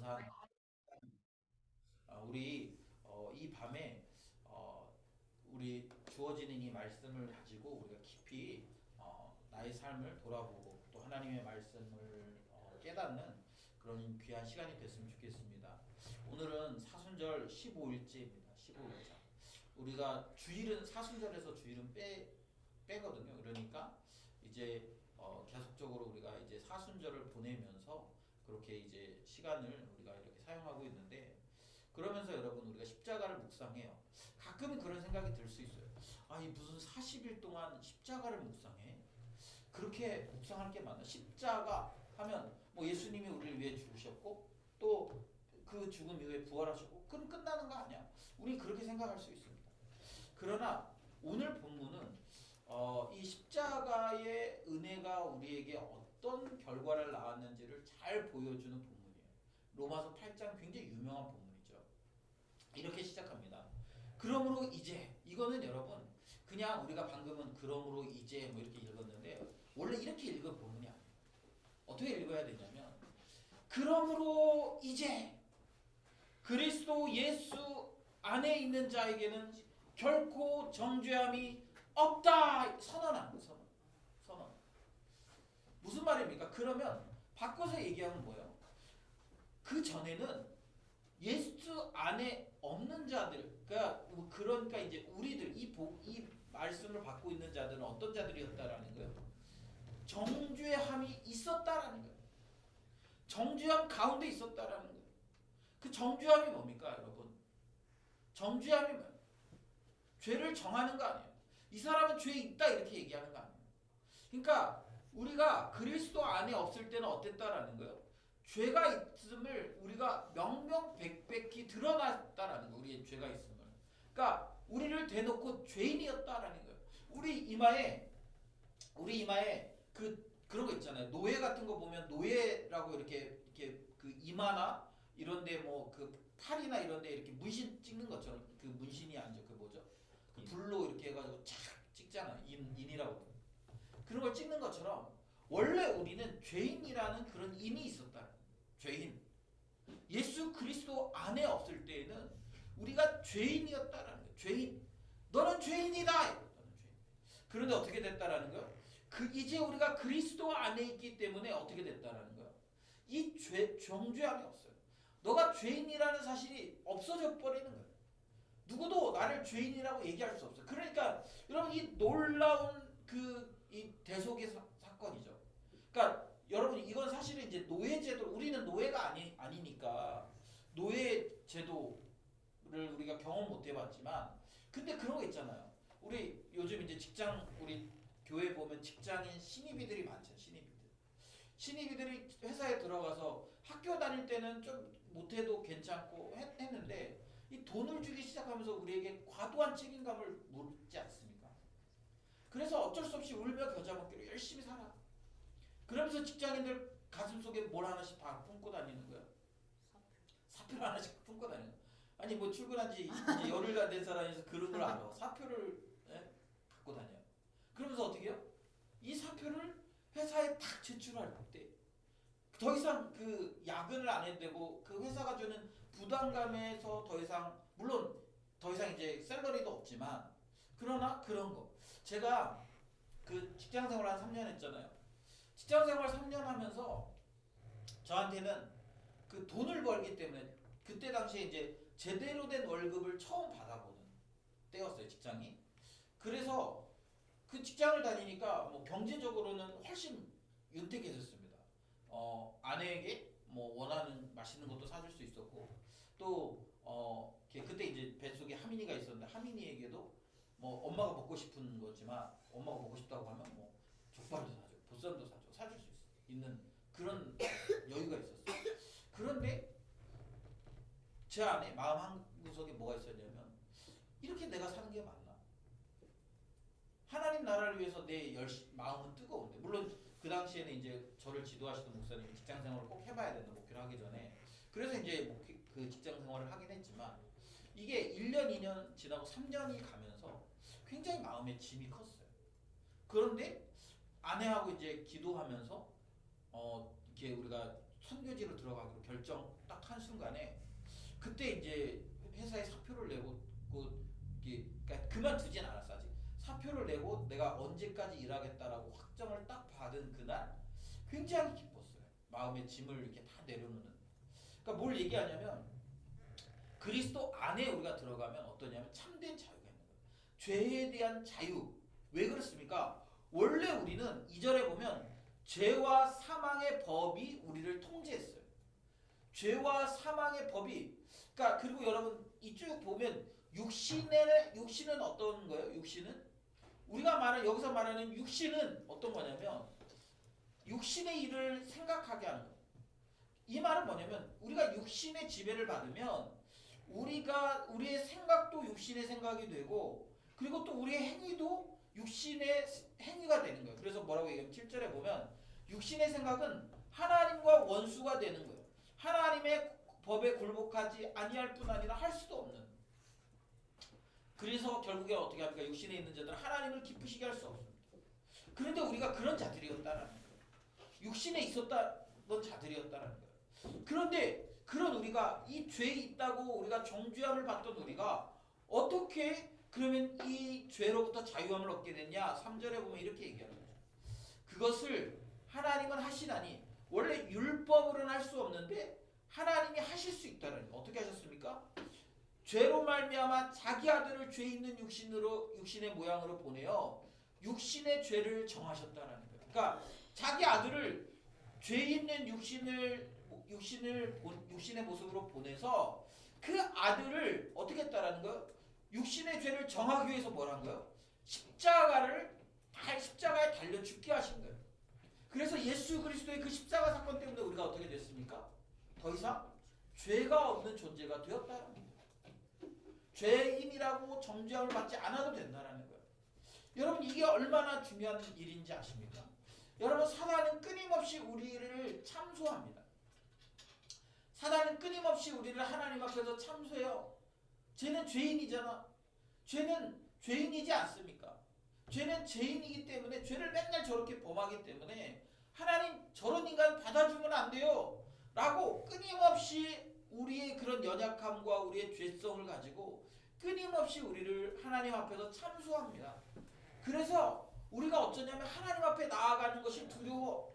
감사한 우리 이 밤에 우리 주어지는 이 말씀을 가지고 우리가 깊이 나의 삶을 돌아보고 또 하나님의 말씀을 깨닫는 그런 귀한 시간이 됐으면 좋겠습니다. 오늘은 사순절 15일째입니다. 15일째. 우리가 주일은 사순절에서 주일은 빼거든요. 그러니까 이제 계속적으로 우리가 이제 사순절을 보내면서 그렇게 이제 시간을 우리가 이렇게 사용하고 있는데 그러면서 여러분 우리가 십자가를 묵상해요. 가끔은 그런 생각이 들 수 있어요. 아, 이 무슨 40일 동안 십자가를 묵상해? 그렇게 묵상할 게 많아. 십자가 하면 뭐 예수님이 우리를 위해 죽으셨고 또 그 죽음 이후에 부활하셨고 그럼 끝나는 거 아니야? 우리 그렇게 생각할 수 있습니다. 그러나 오늘 본문은 이 십자가의 은혜가 우리에게 어떤 결과를 낳았는지를 잘 보여주는 본문이에요. 로마서 8장 굉장히 유명한 본문이죠. 이렇게 시작합니다. 그러므로 이제 이거는 여러분 그냥 우리가 방금은 그러므로 이제 뭐 이렇게 읽었는데 원래 이렇게 읽은 본문이 아니에요. 어떻게 읽어야 되냐면 그러므로 이제 그리스도 예수 안에 있는 자에게는 결코 정죄함이 없다 선언합니다. 선언. 무슨 말입니까? 그러면 바꿔서 얘기하면 뭐예요? 그 전에는 예수 안에 없는 자들, 그러니까 이제 우리들 이 말씀을 받고 있는 자들은 어떤 자들이었다라는 거예요? 정죄함이 있었다라는 거예요. 정죄함 가운데 있었다라는 거예요. 그 정죄함이 뭡니까, 여러분? 정죄함이 뭐예요? 죄를 정하는 거 아니에요. 이 사람은 죄 있다 이렇게 얘기하는 거 아니에요. 그러니까 우리가 그리스도 안에 없을 때는 어땠다라는 거예요? 죄가 있음을 우리가 명명백백히 드러났다라는 거. 우리의 죄가 있음을. 그러니까 우리를 대놓고 죄인이었다라는 거예요. 우리 이마에 그런 거 있잖아요. 노예 같은 거 보면 노예라고 이렇게 그 이마나 이런데 뭐 그 팔이나 이런데 이렇게 문신 찍는 것처럼 그 문신이 아니죠. 그 뭐죠? 그 불로 이렇게 해가지고 착 찍잖아요. 인이라고 그런 걸 찍는 것처럼 원래 우리는 죄인이라는 그런 인이 있었다. 죄인. 예수 그리스도 안에 없을 때에는 우리가 죄인이었다라는 거예요. 죄인. 너는 죄인이다. 너는 죄인. 그런데 어떻게 됐다라는 거예요? 이제 우리가 그리스도 안에 있기 때문에 어떻게 됐다라는 거예요? 이 정죄함이 없어요. 너가 죄인이라는 사실이 없어져 버리는 거예요. 누구도 나를 죄인이라고 얘기할 수 없어요. 그러니까 여러분 이 놀라운 이 대속의 사건이죠. 그러니까 여러분 이건 사실은 이제 노예 제도 우리는 노예가 아니니까 노예 제도를 우리가 경험 못 해봤지만 근데 그런 거 있잖아요. 우리 요즘 이제 우리 교회 보면 직장인 신입이들이 많죠. 신입이들이 회사에 들어가서 학교 다닐 때는 좀 못해도 괜찮고 했는데 이 돈을 주기 시작하면서 우리에게 과도한 책임감을 묻지 않습니까? 그래서 어쩔 수 없이 울며 겨자 먹기로 열심히 살아. 그러면서 직장인들 가슴 속에 뭘 하나씩 다 품고 다니는 거야. 사표를 하나씩 품고 다니는 거야. 아니 뭐 출근한 지 이제 열흘간 된 사람에서 그런 걸 알아. 사표를 갖고 다녀. 그러면서 어떻게 해요? 이 사표를 회사에 딱 제출할 때 더 이상 그 야근을 안 해도 되고 그 회사가 주는 부담감에서 더 이상 물론 더 이상 이제 샐러리도 없지만 그러나 그런 거 제가 그 직장 생활 한 3년 했잖아요. 직장 생활 3년 하면서 저한테는 그 돈을 벌기 때문에 그때 당시에 이제 제대로 된 월급을 처음 받아보는 때였어요. 직장이. 그래서 그 직장을 다니니까 뭐 경제적으로는 훨씬 윤택해졌습니다. 아내에게 뭐 원하는 맛있는 것도 사줄 수 있었고 또 그때 이제 뱃속에 하민이가 있었는데 하민이에게도 뭐 엄마가 먹고 싶은 거지만 엄마가 먹고 싶다고 하면 뭐 족발도 사줘, 보쌈도 사줄 수 있는 그런 여유가 있었어요. 그런데 제 안에 마음 한 구석에 뭐가 있었냐면 이렇게 내가 사는 게 맞나? 하나님 나라를 위해서 내 마음은 뜨거운데 물론 그 당시에는 이제 저를 지도하시던 목사님이 직장 생활을 꼭 해봐야 된다 목표를 하기 전에 그래서 이제 그 직장 생활을 하긴 했지만 이게 1년, 2년 지나고 3년이 가면서 굉장히 마음의 짐이 컸어요. 그런데 아내하고 이제 기도하면서 이렇게 우리가 선교지로 들어가기로 결정 딱 한 순간에 그때 이제 회사에 사표를 내고 그러니까 그만두진 않았어 아직. 사표를 내고 내가 언제까지 일하겠다라고 확정을 딱 받은 그날 굉장히 기뻤어요. 마음의 짐을 이렇게 다 내려놓는. 그러니까 뭘 얘기하냐면 그리스도 안에 우리가 들어가면 어떠냐면 참된 자유가 있는 거예요. 죄에 대한 자유. 왜 그렇습니까? 원래 우리는 2절에 보면 죄와 사망의 법이 우리를 통제했어요. 죄와 사망의 법이 그러니까 그리고 여러분 이쪽 보면 육신은 어떤 거예요? 육신은 우리가 말하는 여기서 말하는 육신은 어떤 거냐면 육신의 일을 생각하게 하는 거예요. 이 말은 뭐냐면 우리가 육신의 지배를 받으면 우리의 생각도 육신의 생각이 되고 그리고 또 우리의 행위도 육신의 행위가 되는 거예요. 그래서 뭐라고 얘기하면 7절에 보면 육신의 생각은 하나님과 원수가 되는 거예요. 하나님의 법에 굴복하지 아니할 뿐 아니라 할 수도 없는. 그래서 결국에 어떻게 합니까? 육신에 있는 자들은 하나님을 기쁘시게 할 수 없습니다. 그런데 우리가 그런 자들이었다라는 거예요. 육신에 있었던 자들이었다라는 거예요. 그런데 그런 우리가 이 죄에 있다고 우리가 정죄함을 받던 우리가 어떻게 그러면 이 죄로부터 자유함을 얻게 됐냐? 3절에 보면 이렇게 얘기하는 거죠. 그것을 하나님은 하시나니 원래 율법으로는 할 수 없는데 하나님이 하실 수 있다는 거예요. 어떻게 하셨습니까? 죄로 말미암아 자기 아들을 죄 있는 육신의 모양으로 보내어 육신의 죄를 정하셨다는 거예요. 그러니까 자기 아들을 죄 있는 육신의 모습으로 보내서 그 아들을 어떻게 했다라는 거예요? 육신의 죄를 정하기 위해서 뭐라는 거예요? 십자가에 달려 죽게 하신 거예요. 그래서 예수 그리스도의 그 십자가 사건 때문에 우리가 어떻게 됐습니까? 더 이상 죄가 없는 존재가 되었다는 거예요. 죄인이라고 정죄함을 받지 않아도 된다는 거예요. 여러분 이게 얼마나 중요한 일인지 아십니까? 여러분 사단은 끊임없이 우리를 참소합니다. 사단은 끊임없이 우리를 하나님 앞에서 참소해요. 쟤는 죄인이잖아. 쟤는 죄인이지 않습니까? 죄는 죄인이기 때문에 죄를 맨날 저렇게 범하기 때문에 하나님 저런 인간 받아주면 안 돼요. 라고 끊임없이 우리의 그런 연약함과 우리의 죄성을 가지고 끊임없이 우리를 하나님 앞에서 참소합니다. 그래서 우리가 어쩌냐면 하나님 앞에 나아가는 것이 두려워.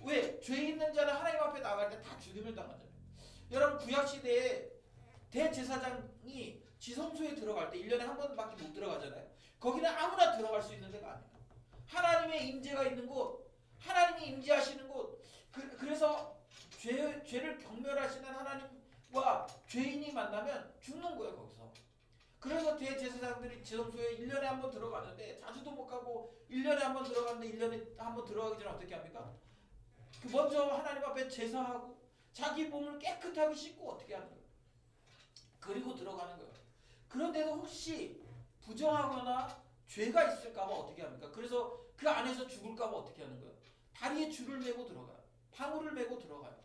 왜? 죄 있는 자는 하나님 앞에 나아갈 때 다 죽임을 당하잖아요. 여러분 구약시대에 대제사장이 지성소에 들어갈 때 1년에 한 번밖에 못 들어가잖아요. 거기는 아무나 들어갈 수 있는 데가 아니에요. 하나님의 임재가 있는 곳, 하나님이 임재하시는 곳. 그래서 죄를 경멸하시는 하나님과 죄인이 만나면 죽는 거예요 거기서. 그래서 대제사장들이 지성소에 1년에 한 번 들어가는데 자주도 못 가고 1년에 한 번 들어갔는데 1년에 한 번 들어가기 전에 어떻게 합니까? 먼저 하나님 앞에 제사하고 자기 몸을 깨끗하게 씻고 어떻게 하는 거예요? 그리고 들어가는 거예요. 그런데도 혹시 부정하거나 죄가 있을까봐 어떻게 합니까? 그래서 그 안에서 죽을까봐 어떻게 하는 거예요? 다리에 줄을 매고 들어가요. 방울을 매고 들어가요.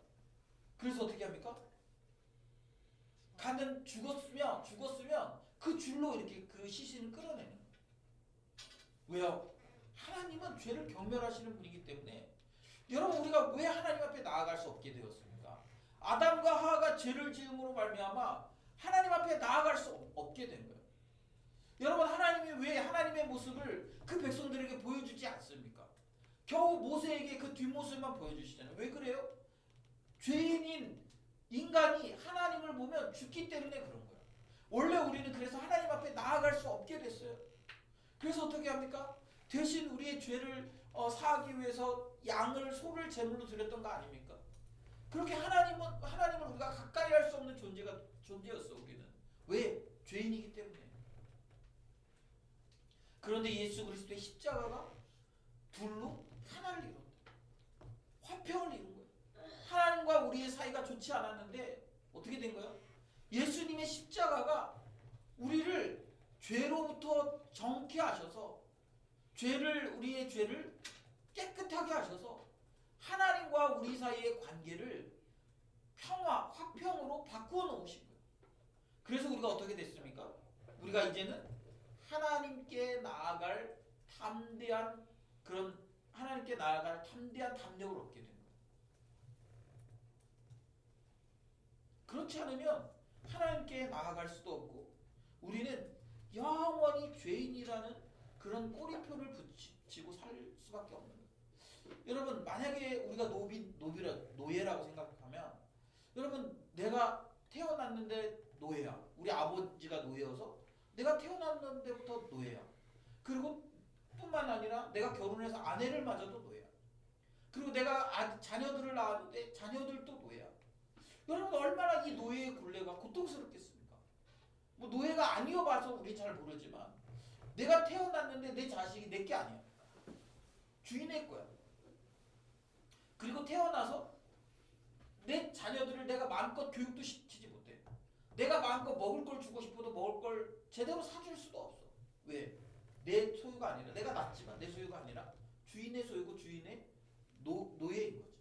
그래서 어떻게 합니까? 가는 죽었으면 그 줄로 이렇게 그 시신을 끌어내는 거예요. 왜요? 하나님은 죄를 경멸하시는 분이기 때문에. 여러분 우리가 왜 하나님 앞에 나아갈 수 없게 되었습니까? 아담과 하와가 죄를 지음으로 말미암아 하나님 앞에 나아갈 수 없게 된 거예요. 여러분 하나님이 왜 하나님의 모습을 그 백성들에게 보여주지 않습니까? 겨우 모세에게 그 뒷모습만 보여주시잖아요. 왜 그래요? 죄인인 인간이 하나님을 보면 죽기 때문에 그런 거예요. 원래 우리는 그래서 하나님 앞에 나아갈 수 없게 됐어요. 그래서 어떻게 합니까? 대신 우리의 죄를 사하기 위해서 소를 제물로 드렸던 거 아닙니까? 그렇게 하나님을 우리가 가까이 할 수 없는 존재였어 우리는. 왜? 죄인이기 때문에. 그런데 예수 그리스도의 십자가가 둘로 하나를 이룬다. 화평을 이룬 거예요. 하나님과 우리의 사이가 좋지 않았는데 어떻게 된 거예요? 예수님의 십자가가 우리를 죄로부터 정케 하셔서 우리의 죄를 깨끗하게 하셔서 하나님과 우리 사이의 관계를 화평으로 바꾸어 놓으신 거예요. 그래서 우리가 어떻게 됐습니까? 우리가 이제는 하나님께 나아갈 담대한 담력을 얻게 된 거예요. 그렇지 않으면 하나님께 나아갈 수도 없고 우리는 영원히 죄인이라는 그런 꼬리표를 붙이고 살 수밖에 없는 거예요. 여러분 만약에 우리가 노예라고 생각하면 여러분 내가 태어났는데 노예야. 우리 아버지가 노예여서 내가 태어났는데부터 노예야. 그리고 뿐만 아니라 내가 결혼해서 아내를 맞아도 노예야. 그리고 내가 자녀들을 낳았는데 자녀들도 노예야. 여러분 얼마나 이 노예의 굴레가 고통스럽겠습니까? 뭐 노예가 아니어봐서 우리 잘 모르지만 내가 태어났는데 내 자식이 내 게 아니야. 주인의 거야. 그리고 태어나서 내 자녀들을 내가 마음껏 교육도 시키지 못해. 내가 마음껏 먹을 걸 주고 싶어도 먹을 걸 제대로 사줄 수도 없어. 왜? 내 소유가 아니라 내가 낳지만 내 소유가 아니라 주인의 소유고 주인의 노예인 거지.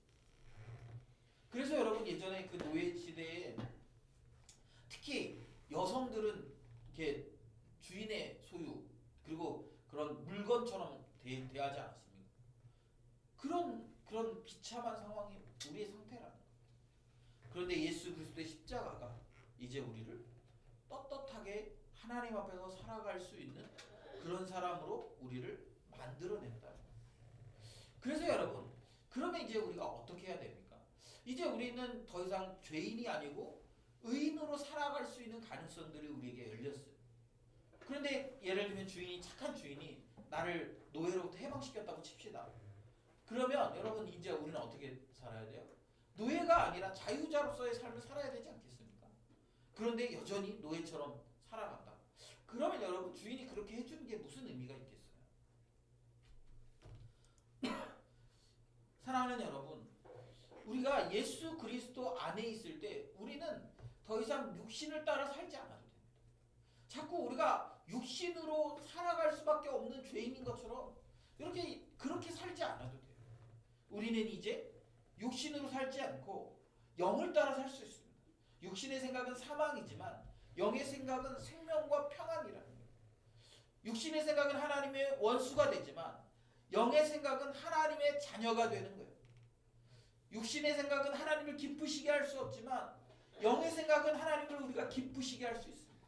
그래서 여러분 예전에 그 노예 시대에 특히 여성들은 이렇게 주인의 소유 그리고 그런 물건처럼 대하지 않았습니까? 그런 비참한 상황이 우리의 상태라는 거예요. 그런데 예수 그리스도의 십자가가 이제 우리를 떳떳하게 하나님 앞에서 살아갈 수 있는 그런 사람으로 우리를 만들어낸다. 그래서 여러분 그러면 이제 우리가 어떻게 해야 됩니까? 이제 우리는 더 이상 죄인이 아니고 의인으로 살아갈 수 있는 가능성들이 우리에게 열렸어요. 그런데 예를 들면 착한 주인이 나를 노예로부터 해방시켰다고 칩시다. 그러면 여러분 이제 우리는 어떻게 살아야 돼요? 노예가 아니라 자유자로서의 삶을 살아야 되지 않겠습니까? 그런데 여전히 노예처럼 살아간다. 그러면 여러분 주인이 그렇게 해주는 게 무슨 의미가 있겠어요? 사랑하는 여러분, 우리가 예수 그리스도 안에 있을 때 우리는 더 이상 육신을 따라 살지 않아도 됩니다. 자꾸 우리가 육신으로 살아갈 수밖에 없는 죄인인 것처럼 그렇게 살지 않아도 돼요. 우리는 이제 육신으로 살지 않고 영을 따라 살 수 있습니다. 육신의 생각은 사망이지만 영의 생각은 생명과 평안이라는 거예요. 육신의 생각은 하나님의 원수가 되지만 영의 생각은 하나님의 자녀가 되는 거예요. 육신의 생각은 하나님을 기쁘시게 할 수 없지만 영의 생각은 하나님을 우리가 기쁘시게 할 수 있습니다.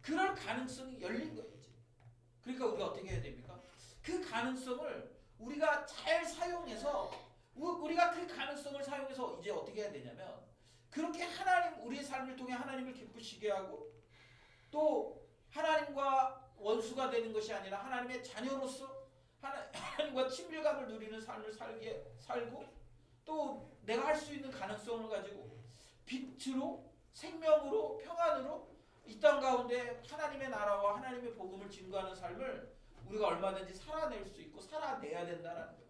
그럴 가능성이 열린 거예요. 이제. 그러니까 우리가 어떻게 해야 됩니까? 그 가능성을 우리가 잘 사용해서 우리가 그 가능성을 사용해서 이제 어떻게 해야 되냐면 그렇게 우리의 삶을 통해 하나님을 기쁘시게 하고 또 하나님과 원수가 되는 것이 아니라 하나님의 자녀로서 하나님과 친밀감을 누리는 삶을 살고 또 내가 할 수 있는 가능성을 가지고 빛으로 생명으로 평안으로 이 땅 가운데 하나님의 나라와 하나님의 복음을 증거하는 삶을 우리가 얼마든지 살아낼 수 있고 살아내야 된다는 거예요.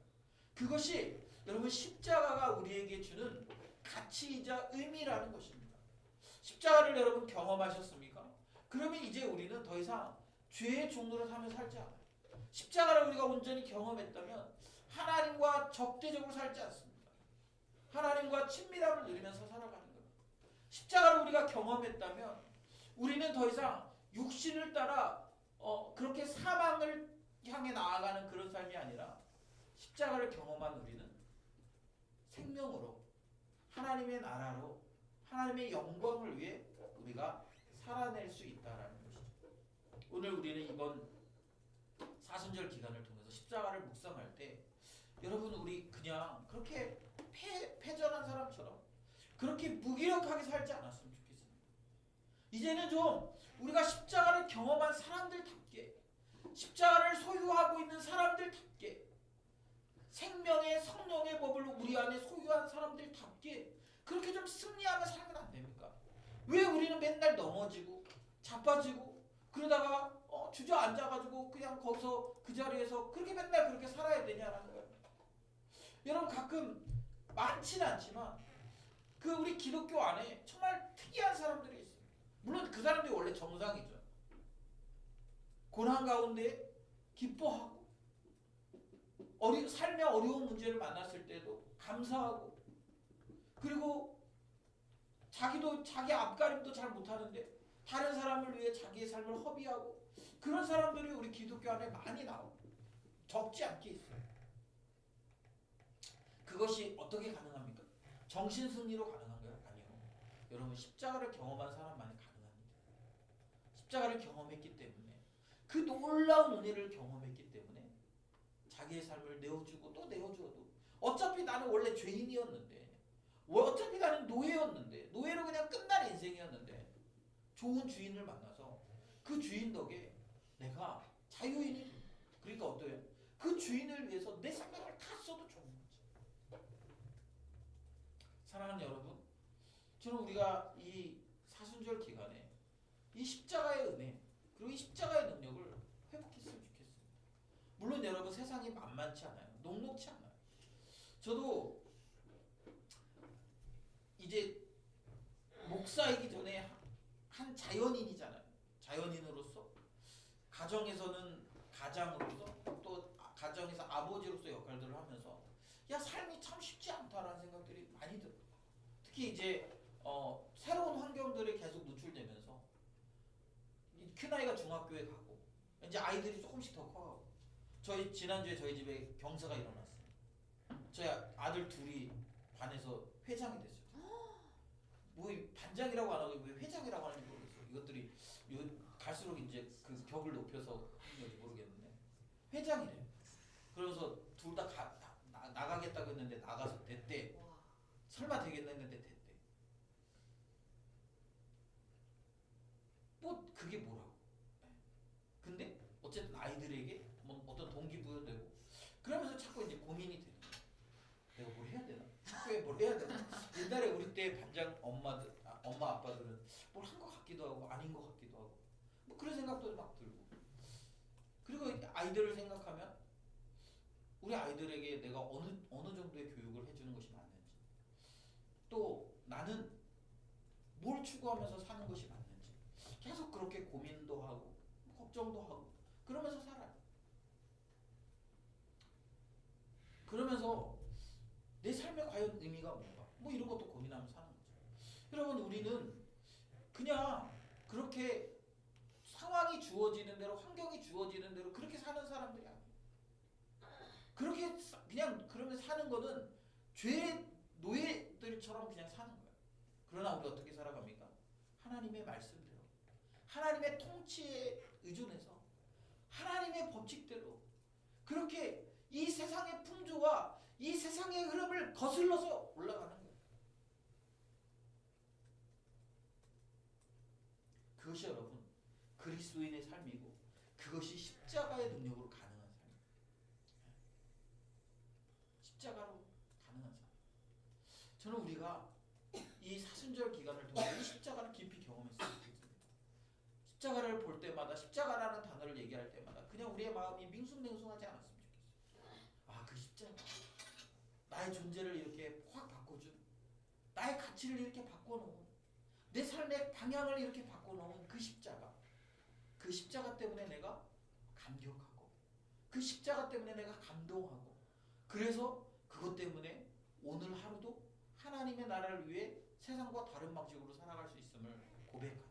그것이 여러분 십자가가 우리에게 주는 가치이자 의미라는 것입니다. 십자가를 여러분 경험하셨습니까? 그러면 이제 우리는 더 이상 죄의 종로로 살지 않아요. 십자가를 우리가 온전히 경험했다면 하나님과 적대적으로 살지 않습니다. 하나님과 친밀함을 누리면서 살아가는 거예요. 십자가를 우리가 경험했다면 우리는 더 이상 육신을 따라 그렇게 사망을 향해 나아가는 그런 삶이 아니라 십자가를 경험한 우리는 생명으로 하나님의 나라로 하나님의 영광을 위해 우리가 살아낼 수 있다라는 것이죠. 오늘 우리는 이번 사순절 기간을 통해서 십자가를 묵상할 때 여러분 우리 그냥 그렇게 패전한 사람처럼 그렇게 무기력하게 살지 않았으면 좋겠습니다. 이제는 좀 우리가 십자가를 경험한 사람들답게 십자가를 소유하고 있는 사람들답게 생명의 성령의 법을 우리 안에 소유한 사람들답게 그렇게 좀 승리하며 살면 안 됩니까? 왜 우리는 맨날 넘어지고 자빠지고 그러다가 주저앉아가지고 그냥 거기서 그 자리에서 그렇게 맨날 그렇게 살아야 되냐라는 거예요. 여러분 가끔 많지는 않지만 그 우리 기독교 안에 정말 특이한 사람들이 있어요. 물론 그 사람들이 원래 정상이죠. 고난 가운데 기뻐하고 삶의 어려운 문제를 만났을 때도 감사하고 그리고 자기도 자기 앞가림도 잘 못하는데 다른 사람을 위해 자기의 삶을 허비하고 그런 사람들이 우리 기독교 안에 많이 나오고 적지 않게 있어요. 그것이 어떻게 가능합니까? 정신승리로 가능한가요? 아니요. 여러분 십자가를 경험한 사람만이 가능합니다. 십자가를 경험했기 때문에 그 놀라운 은혜를 경험했기 때문에 자기의 삶을 내어주고 또 내어주어도 어차피 나는 원래 죄인이었는데 어차피 나는 노예였는데 노예로 그냥 끝날 인생이었는데 좋은 주인을 만나서 그 주인 덕에 내가 자유인이 됩니다. 그러니까 어때요? 그 주인을 위해서 내 생명을 다 써도 좋은 거지. 사랑하는 여러분, 저는 우리가 이 사순절 기간에 이 십자가의 은혜 그리고 이 십자가의 능력을 회복했으면 좋겠습니다. 물론 여러분 세상이 만만치 않아요. 녹록치 않아요. 저도 이제 목사이기 전에 한 자연인이잖아요. 자연인으로서 가정에서는 가장으로서 또 가정에서 아버지로서 역할들을 하면서 야 삶이 참 쉽지 않다라는 생각들이 많이 들어요. 특히 이제 새로운 환경들에 계속 노출되면서 큰아이가 중학교에 가고 이제 아이들이 조금씩 더 커가고 저희 지난주에 저희 집에 경사가 일어났어요. 저희 아들 둘이 반에서 회장이 됐어요. 뭐 반장이라고 안 하고 왜 회장이라고 하는지 모르겠어요. 이것들이 갈수록 이제 그 격을 높여서 하는 건지 모르겠는데 회장이래요. 그러면서 둘 다 나가겠다고 했는데 나가서 됐대. 설마 되겠나 했는데 됐대. 뭐 그게 뭐라고. 근데 어쨌든 아이들에게 뭐 어떤 동기부여되고 그러면서 자꾸 이제 고민이 돼요. 내가 뭘 해야 되나? 학교에 뭘 해야 되나? 옛날에 우리 때 반장 엄마 아빠들은 뭘 한 것 같기도 하고 아닌 것 같기도 하고 뭐 그런 생각도 막 들고 그리고 아이들을 생각하면 우리 아이들에게 내가 어느 정도의 교육을 해주는 것이 맞는지 또 나는 뭘 추구하면서 사는 것이 맞는지 계속 그렇게 고민도 하고 걱정도 하고 그러면서 살아요. 그러면서 내 삶에 과연 의미가 뭔가 뭐 이런 것도 고민하면서 사는 거죠. 여러분 우리는 그냥 그렇게 상황이 주어지는 대로 환경이 주어지는 대로 그렇게 사는 사람들이 아니에요. 그렇게 그냥 그러면 사는 거는 죄의 노예들처럼 그냥 사는 거예요. 그러나 우리 어떻게 살아갑니까? 하나님의 말씀대로 하나님의 통치에 의존해서 하나님의 법칙대로 그렇게 이 세상의 풍조와 이 세상의 흐름을 거슬러서 올라가는 거예요. 그것이 여러분 그리스도인의 삶이고 그것이 십자가의 능력으로 가능한 삶이에요. 십자가로 가능한 삶. 저는 우리가 이 사순절 기간을 통해 이 십자가를 깊이 경험했으면 좋겠습니다. 십자가를 볼 때마다 십자가라는 단어를 얘기할 때마다 그냥 우리의 마음이 밍숭맹숭하지 않았으면 좋겠어요. 아, 그 십자가 나의 존재를 이렇게 확 바꿔준 나의 가치를 이렇게 바꿔놓은 내 삶의 방향을 이렇게 바꿔놓은 그 십자가 때문에 내가 감격하고 그 십자가 때문에 내가 감동하고 그래서 그것 때문에 오늘 하루도 하나님의 나라를 위해 세상과 다른 방식으로 살아갈 수 있음을 고백하는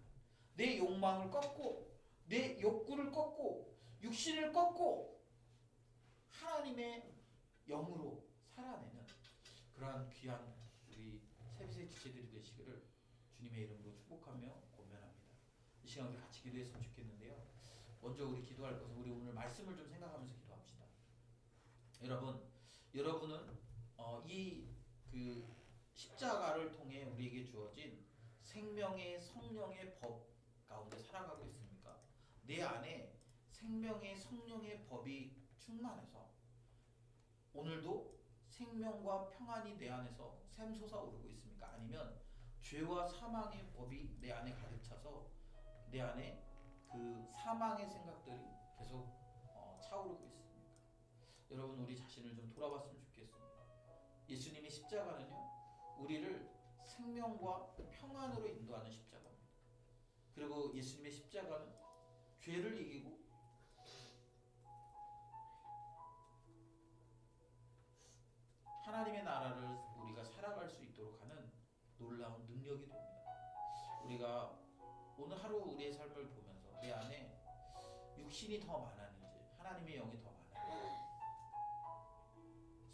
내 욕망을 꺾고 내 욕구를 꺾고 육신을 꺾고 하나님의 영으로 살아내는 그러한 귀한 우리 세비세 지체들이 되시기를 주님의 이름으로 축복하며 권면합니다. 이 시간 우리 같이 기도했으면 좋겠는데요. 먼저 우리 기도할 것은 우리 오늘 말씀을 좀 생각하면서 기도합시다. 여러분은 이 그 십자가를 통해 우리에게 주어진 생명의 성령의 법 가운데 살아가고 있습니까? 내 안에 생명의 성령의 법이 충만해서 오늘도 생명과 평안이 내 안에서 샘솟아 오르고 있습니까? 아니면 죄와 사망의 법이 내 안에 가득 차서 내 안에 그 사망의 생각들이 계속 차오르고 있습니까? 여러분 우리 자신을 좀 돌아봤으면 좋겠습니다. 예수님의 십자가는요 우리를 생명과 평안으로 인도하는 십자가입니다. 그리고 예수님의 십자가는 죄를 이기고 하나님의 나라를 우리가 살아갈 수 있도록 하는 놀라운 능력이 됩니다. 우리가 오늘 하루 우리의 삶을 보면서 내 안에 육신이 더 많았는지 하나님의 영이 더 많았는지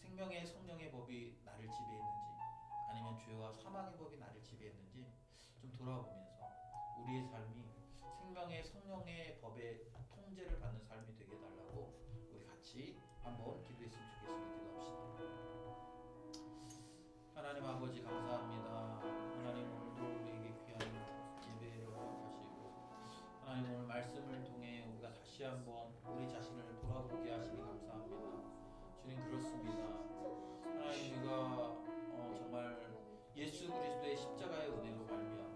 생명의 성령의 법이 나를 지배했는지 아니면 죄와 사망의 법이 나를 지배했는지 돌아보면서 우리의 삶이 생명의 성령의 법의 통제를 받는 삶이 되게 해달라고 우리 같이 한번 기도했으면 좋겠습니다. 기도합시다. 하나님 아버지 감사합니다. 하나님 오늘도 우리에게 귀한 예배를 허락하시고 하나님 오늘 말씀을 통해 우리가 다시 한번 우리 자신을 돌아보게 하시니 감사합니다. 주님 그렇습니다. 하나님 우리가 정말 예수 그리스도의 십자가의 은혜로 말미암아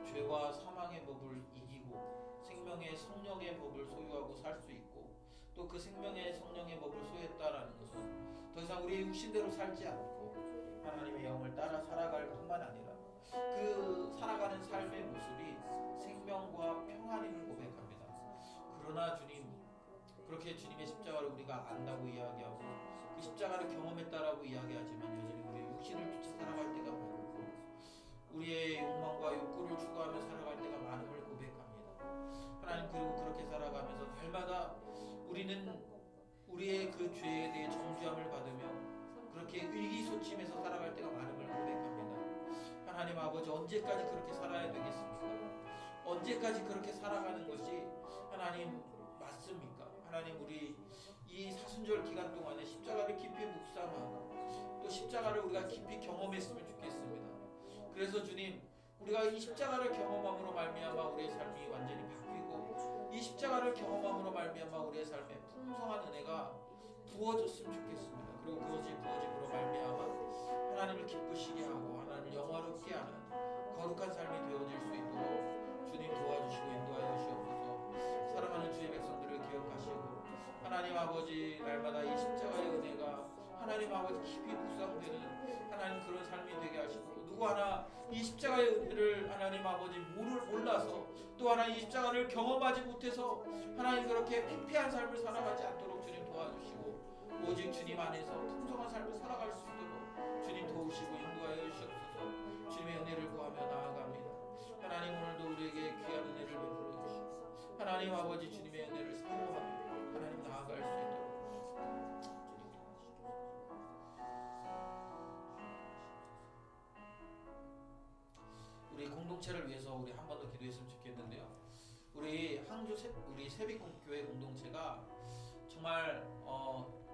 죄와 사망의 법을 이기고 생명의 성령의 법을 소유하고 살 수 있고 또 그 생명의 성령의 법을 소유했다라는 것은 더 이상 우리의 육신대로 살지 않고 하나님의 영을 따라 살아갈 뿐만 아니라 그 살아가는 삶의 모습이 생명과 평안임을 고백합니다. 그러나 주님 그렇게 주님의 십자가를 우리가 안다고 이야기하고 그 십자가를 경험했다라고 이야기하지만 여전히 우리의 육신을 쫓아 살아갈 때가 많고 우리의 욕망과 욕구를 추구하며 살아갈 때가 많음을 고백합니다. 하나님 그리고 그렇게 살아가면서 날마다 우리는 우리의 그 죄에 대해 정죄함을 받으며 그렇게 의기소침해서 살아갈 때가 많음을 고백합니다. 하나님 아버지 언제까지 그렇게 살아야 되겠습니까? 언제까지 그렇게 살아가는 것이 하나님 맞습니까? 하나님 우리 이 사순절 기간 동안에 십자가를 깊이 묵상하고 또 십자가를 우리가 깊이 경험했으면 좋겠습니다. 그래서 주님 우리가 이 십자가를 경험함으로 말미암아 우리의 삶이 완전히 바뀌고 이 십자가를 경험함으로 말미암아 우리의 삶에 풍성한 은혜가 부어졌으면 좋겠습니다. 그리고 그것이 부어짐으로 말미암아 하나님을 기쁘시게 하고 하나님을 영화롭게 하는 거룩한 삶이 되어질 수 있도록 주님 도와주시고 인도하여 주시옵소서. 사랑하는 주의 백성들을 기억하시고 하나님 아버지 날마다 이 십자가의 은혜가 하나님 아버지 깊이 묵상되는 하나님 그런 삶이 되게 하시고 누구 하나 이 십자가의 은혜를 하나님 아버지 몰라서 또 하나 이 십자가를 경험하지 못해서 하나님 그렇게 피폐한 삶을 살아가지 않도록 주님 도와주시고 오직 주님 안에서 풍성한 삶을 살아갈 수 있도록 주님 도우시고 인도하여 주시옵소서. 주님의 은혜를 구하며 나아갑니다. 하나님 오늘도 우리에게 귀한 은혜를 베풀어 주시고 하나님 아버지 주님의 은혜를 사모하며 하나님 나아갈 수 있도록 우리 공동체를 위해서 우리 한 번 더 기도했으면 좋겠는데요. 우리 항주 우리 세빛교회 공동체가 정말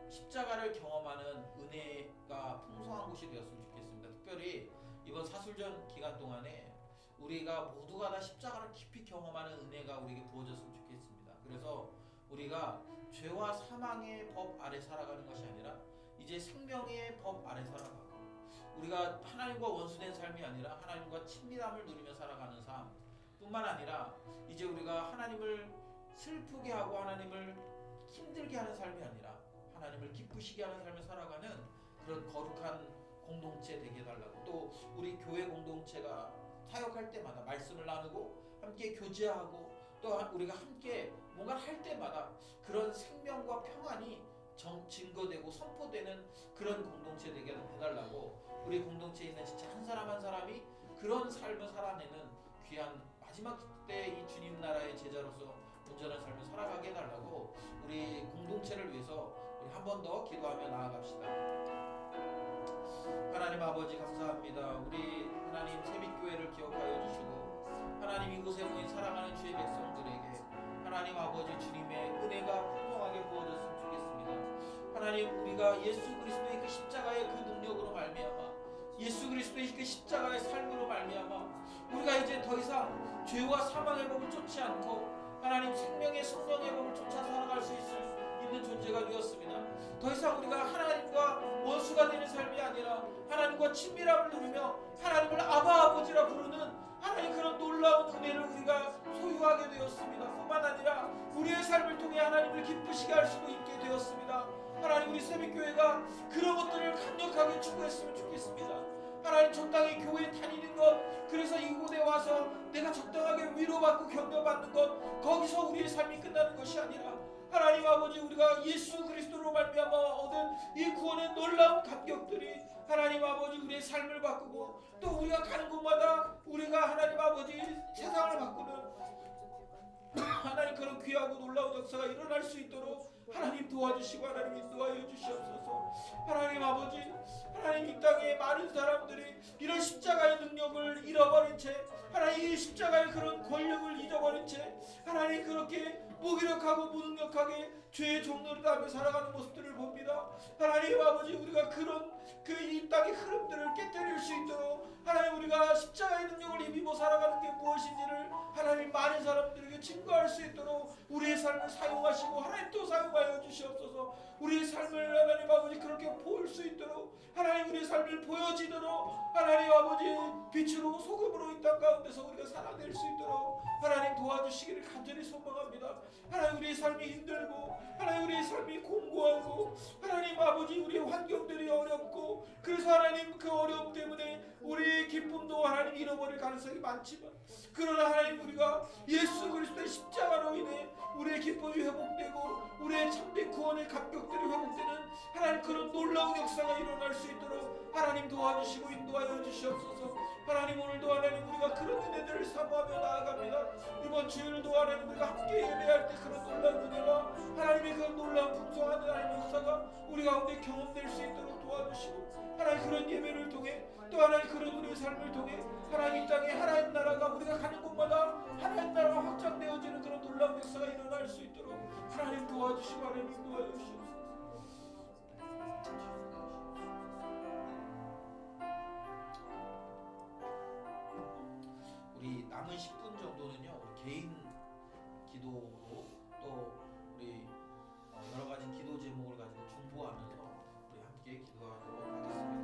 십자가를 경험하는 은혜가 풍성한 곳이 되었으면 좋겠습니다. 특별히 이번 사술전 기간 동안에 우리가 모두가 다 십자가를 깊이 경험하는 은혜가 우리에게 부어졌으면 좋겠습니다. 그래서 우리가 죄와 사망의 법 아래 살아가는 것이 아니라 이제 생명의 법 아래 살아가고 우리가 하나님과 원수된 삶이 아니라 하나님과 친밀함을 누리며 살아가는 삶 뿐만 아니라 이제 우리가 하나님을 슬프게 하고 하나님을 힘들게 하는 삶이 아니라 하나님을 기쁘시게 하는 삶을 살아가는 그런 거룩한 공동체 되게 해달라고 또 우리 교회 공동체가 사역할 때마다 말씀을 나누고 함께 교제하고 또 우리가 함께 뭔가 할 때마다 그런 생명과 평안이 증거되고 선포되는 그런 공동체 되게 해달라고 우리 공동체에 있는 진짜 한 사람 한 사람이 그런 삶을 살아내는 귀한 마지막 때 이 주님 나라의 제자로서 온전한 삶을 살아가게 해달라고 우리 공동체를 위해서 우리 한 번 더 기도하며 나아갑시다. 하나님 아버지 감사합니다. 우리 하나님 세빛교회를 기억하여 주시고 하나님 이곳에 모인 사랑하는 주의 백성들에게 하나님 아버지 주님의 은혜가 풍성하게 부어졌으면 좋겠습니다. 하나님 우리가 예수 그리스도의 그 십자가의 그 능력으로 말미암아 예수 그리스도의 그 십자가의 삶으로 말미암아 우리가 이제 더 이상 죄와 사망의 법을 쫓지 않고 하나님 생명의 성령의 법을 쫓아 살아갈 수 있는 존재가 되었습니다. 더 이상 우리가 하나님과 원수가 되는 삶이 아니라 하나님과 친밀함을 누리며 하나님을 아바 아버지라 부르는 하나님 그런 놀라운 은혜를 우리가 소유하게 되었습니다. 뿐만 아니라 우리의 삶을 통해 하나님을 기쁘시게 할 수도 있게 되었습니다. 하나님 우리 세빛교회가 그런 것들을 강력하게 추구했으면 좋겠습니다. 하나님 적당히 교회에 다니는 것 그래서 이곳에 와서 내가 적당하게 위로받고 격려받는 것 거기서 우리의 삶이 끝나는 것이 아니라 하나님 아버지 우리가 예수 그리스도로 말미암아 얻은 이 구원의 놀라운 감격들이 하나님 아버지 우리의 삶을 바꾸고 또 우리가 가는 곳마다 우리가 하나님 아버지 세상을 바꾸는 하나님 그런 귀하고 놀라운 역사가 일어날 수 있도록 하나님 도와주시고 하나님 인도하여 주시옵소서. 하나님 아버지 하나님 이 땅에 많은 사람들이 이런 십자가의 능력을 잃어버린 채 하나님 하나님 이 십자가의 그런 권력을 잊어버린 채 하나님 그렇게 무기력하고 무능력하게 죄의 종로를 하며 살아가는 모습들을 봅니다. 하나님 아버지, 우리가 그런 그 이 땅의 흐름들을 깨뜨릴 수 있도록 하나님, 우리가 십자가의 능력을 힘입어 살아가는 게 무엇인지를 하나님 많은 사람들에게 증거할 수 있도록 우리의 삶을 사용하시고 하나님 또 사용하여 주시옵소서. 우리의 삶을 하나님 아버지 그렇게 볼 수 있도록, 하나님 우리의 삶을 보여지도록 하나님 아버지 빛으로 소금으로 이 땅 가운데서 우리가 살아낼 수 있도록 하나님 도와주시기를 간절히 소망합니다. 하나님 우리의 삶이 힘들고 하나님 우리의 삶이 공고하고 하나님 아버지 우리의 환경들이 어렵고, 그래서 하나님 그 어려움 때문에 우리의 기쁨도 하나님 잃어버릴 가능성이 많지만, 그러나 하나님 우리가 예수 그리스도의 십자가로 인해 우리의 기쁨이 회복되고 우리의 참된 구원의 감격들이 회복되는 하나님 그런 놀라운 역사가 일어날 수 있도록 하나님 도와주시고 인도하여 주시옵소서. 하나님 오늘도 하나님 우리가 그런 은혜들을 사모하며 나아갑니다. 이번 주일도 하나님 우리가 함께 예배할 때 그런 놀라운 은혜와 하나님의 그 놀라운 풍성한 하나님의 역사가 우리 가운데 경험될 수 있도록 도와주시고, 하나님 그런 예배를 통해 또 하나님 그런 우리의 삶을 통해 하나님 이 땅에 하나님 나라가 우리가 가는 곳마다 하나님 나라가 확장되어지는 그런 놀라운 역사가 일어날 수 있도록 하나님 도와주시고 하나님 인도하여 주시옵소서. 우리 남은 10분 정도는요, 우리 개인 기도로 또 우리 여러 가지 기도 제목을 가지고 중보하면서 우리 함께 기도하도록 하겠습니다.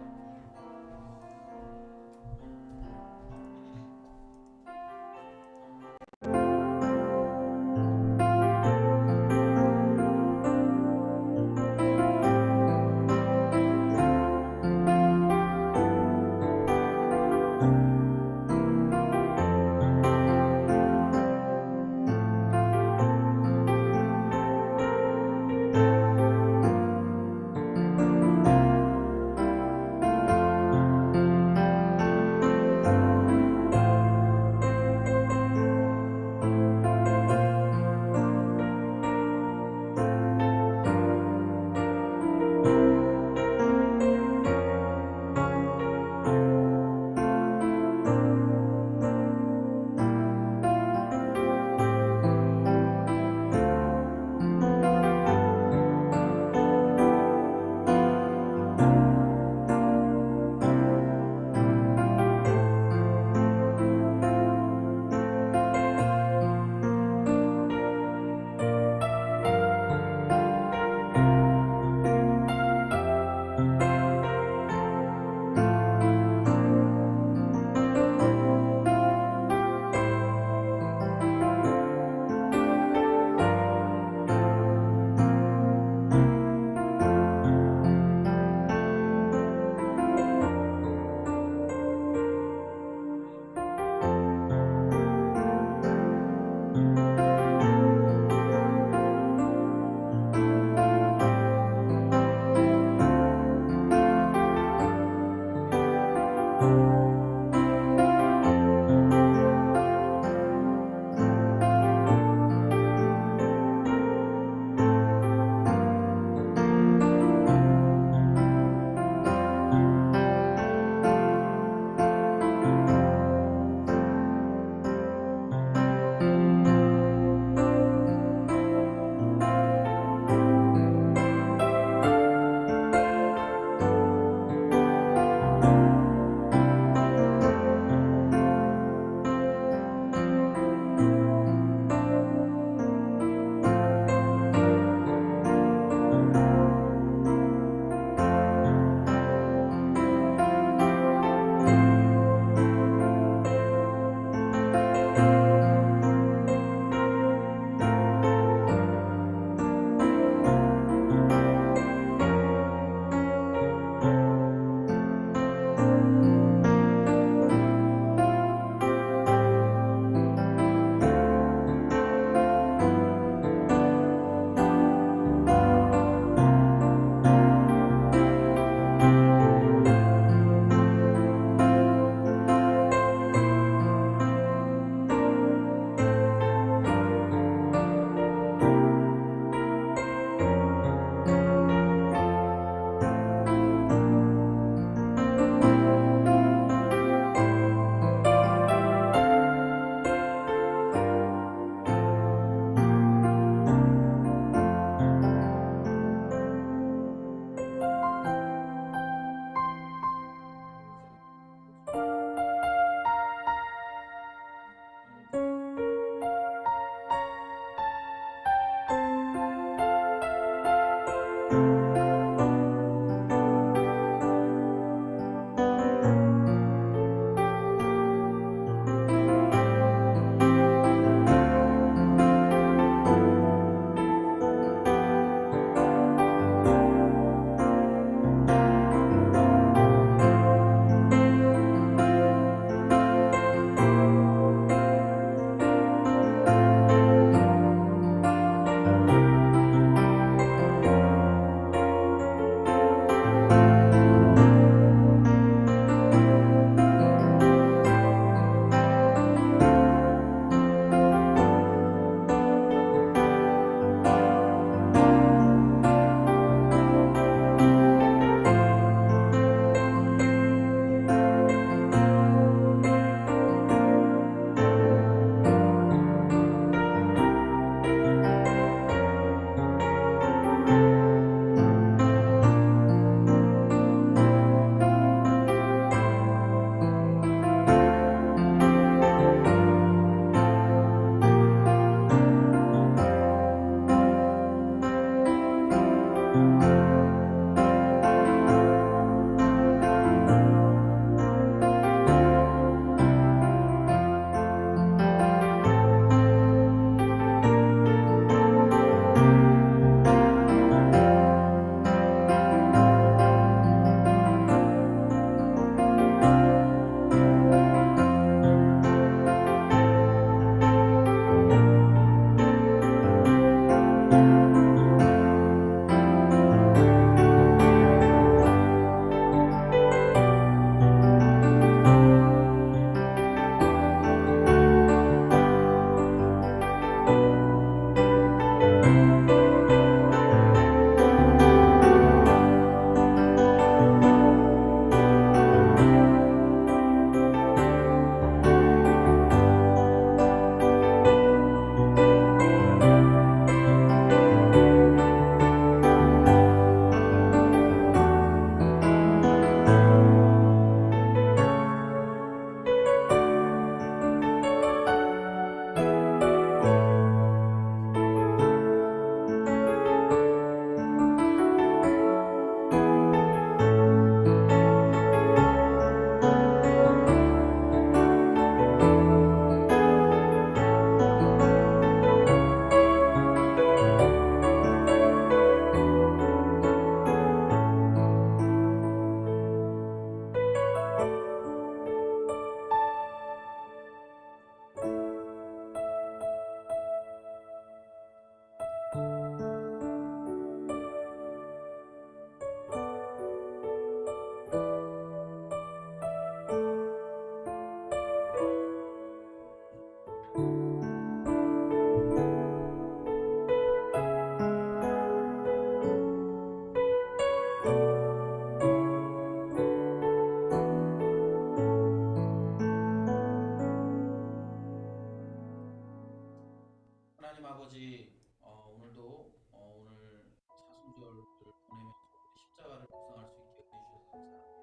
아버지, 오늘도 오늘 사순절을 보내면서 우리 십자가를 묵상할 수 있게 해주셔서 감사합니다.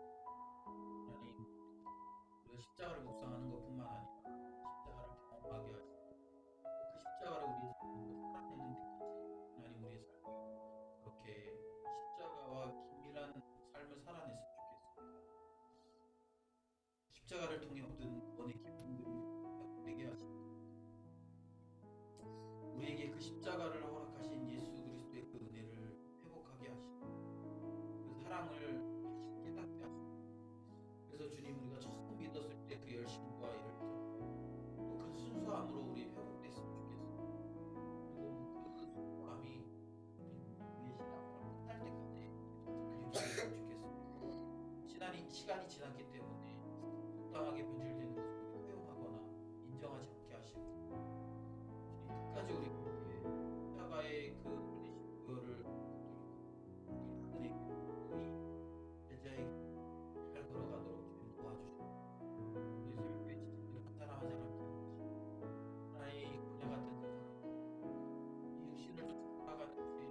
하나님, 우리가 십자가를 묵상하는 것뿐만 아니라 십자가를 경험하게 하시고 또 그 십자가를 우리의 삶에서 살아내는 데까지 하나님 우리의 삶이 그렇게 십자가와 긴밀한 삶을 살아냈으면 좋겠습니다. 십자가를 통해 얻은 구원의 기쁨들이 회복되게 하시고 우리에게 그 십자가를 허락하신 예수 그리스도의 그 은혜를 회복하게 하시고 그 사랑을 다시 깨닫게 하시고 그래서 주님 우리가 처음 믿었을 때 그 열심과 열정 또 그 순수함으로 우리 회복됐으면 좋겠습니다. 그리고 그 순수함이 우리의 신앙생활 끝날 때까지 잘 유지됐으면 좋겠습니다. 시간이 지났기 때문에 부당하게 변질되는 것을 우리가 허용하거나 인정하지 않게 하시고 주님 끝까지 우리 십자가의 그 흘리신 보혈을 붙들고 우리 하늘의 이 제자의 잘 걸어가도록 주님 도와주시고 우리 삶의 지체들을 한 사람 한 사람 기억하시고 하나의 이 고뇌 같은 세상 이 육신을 쫓아 살아가는 주님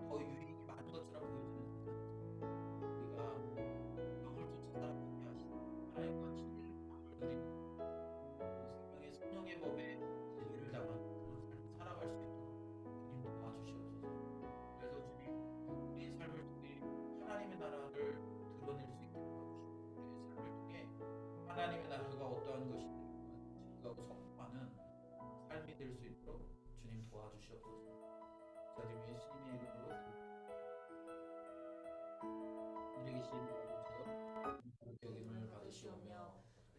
더 유익이 많은 것처럼 보여지는 세상에서 우리가 영을 쫓아 살아가게 하시고 하나님과 친밀한 마음을 드리는 그 생명의 성령의 법에 진리를 담아는 그런 삶을 살아갈 수 있도록 주님 도와주시옵소서. 그래서 주님 우리의 삶을 통해 하나님의 나라를 드러낼 수 있게 도와주시고 우리의 삶을 통해 하나님의 나라가 어떠한 것인지 증거하고 선포하는 삶이 될 수 있도록 주님 도와주시옵소서. 주님 예수님의 이름으로 하늘에 계신 아버지여 여김을 받으시오며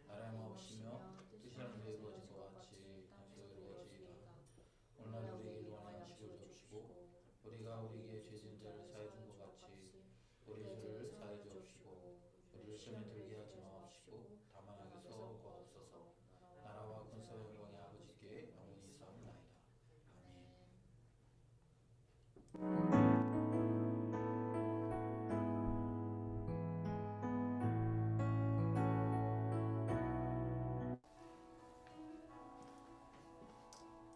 나라의 마옵시며 뜻이 하늘에 이루어진 것 같이 땅에서 이루어지이다. 오늘날 우리에게 일용할 양식을 주옵시고 우리가 우리에게 죄 지은 자를 사해 준 것 같이 우리의 죄를 사해 주옵시고 우리를 시험에 들게 하지 마옵시고 다만 악에서 구하옵소서. 나라와 권세와 영광의 아버지께 영원히 있사옵나이다. 아멘.